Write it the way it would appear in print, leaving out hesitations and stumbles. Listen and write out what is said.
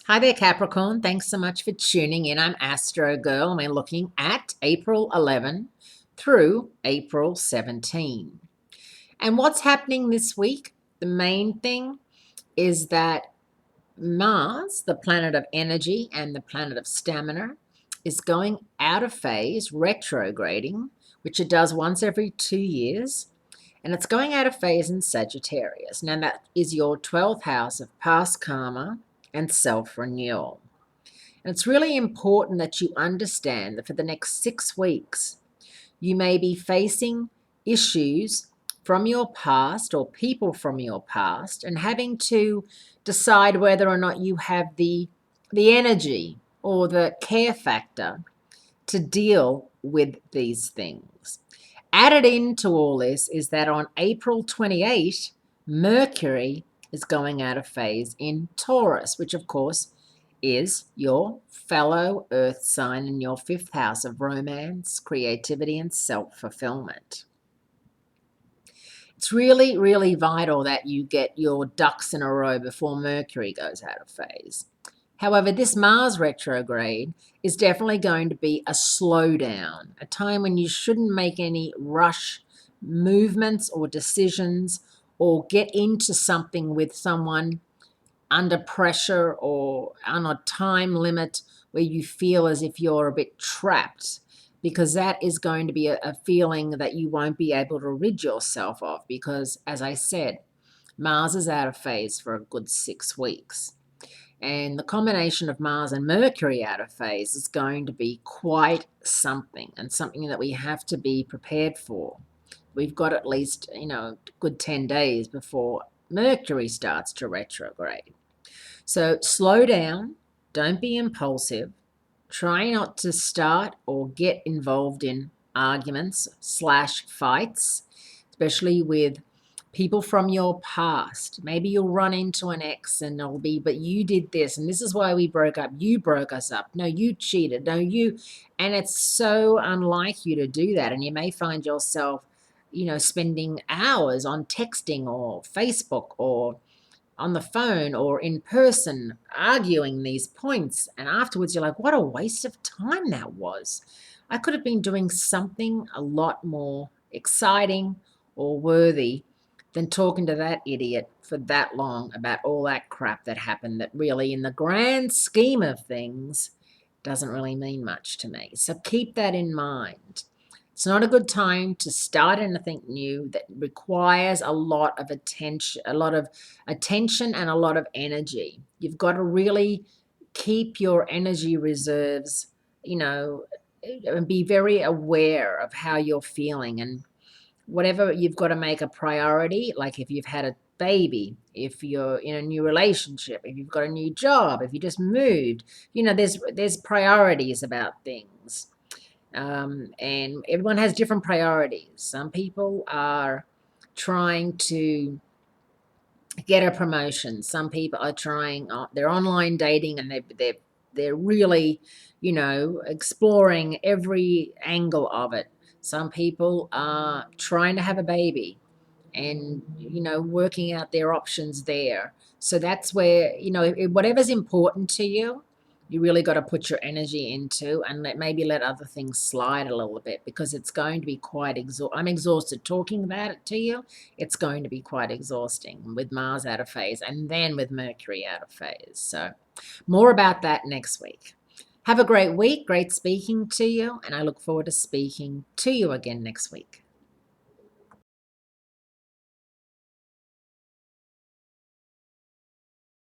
Hi there, Capricorn. Thanks so much for tuning in. I'm Astrogirl, and we're looking at April 11 through April 17. And what's happening this week? The main thing is that Mars, the planet of energy and the planet of stamina, is going out of phase, retrograding, which it does once every 2 years. And it's going out of phase in Sagittarius. Now, that is your 12th house of past karma and self renewal. And it's really important that you understand that for the next 6 weeks, you may be facing issues from your past or people from your past and having to decide whether or not you have the energy or the care factor to deal with these things. Added into all this is that on April 28, Mercury is going out of phase in Taurus, which of course is your fellow earth sign in your fifth house of romance, creativity, and self-fulfillment. It's really, really vital that you get your ducks in a row before Mercury goes out of phase. However, this Mars retrograde is definitely going to be a slowdown, a time when you shouldn't make any rush movements or decisions or get into something with someone under pressure or on a time limit where you feel as if you're a bit trapped, because that is going to be a feeling that you won't be able to rid yourself of because, as I said, Mars is out of phase for a good 6 weeks. And the combination of Mars and Mercury out of phase is going to be quite something, and something that we have to be prepared for. We've got at least, a good 10 days before Mercury starts to retrograde. So slow down, don't be impulsive, try not to start or get involved in arguments / fights, especially with people from your past. Maybe you'll run into an ex and it'll be, but you did this and this is why we broke up. You broke us up. No, you cheated. No, you. And it's so unlike you to do that. And you may find yourself, spending hours on texting or Facebook or on the phone or in person arguing these points. And afterwards, you're like, what a waste of time that was. I could have been doing something a lot more exciting or worthy than talking to that idiot for that long about all that crap that happened that really, in the grand scheme of things, doesn't really mean much to me. So keep that in mind. It's not a good time to start anything new that requires a lot of attention and a lot of energy. You've got to really keep your energy reserves, and be very aware of how you're feeling, and whatever you've got to make a priority, like if you've had a baby, if you're in a new relationship, if you've got a new job, if you just moved, there's priorities about things. And everyone has different priorities. Some people are trying to get a promotion. Some people are trying, they're online dating, and they're really, exploring every angle of it. Some people are trying to have a baby and, working out their options there. So that's where, whatever's important to you, you really got to put your energy into, and maybe let other things slide a little bit, because it's going to be quite I'm exhausted talking about it to you. It's going to be quite exhausting with Mars out of phase and then with Mercury out of phase. So more about that next week. Have a great week. Great speaking to you, and I look forward to speaking to you again next week.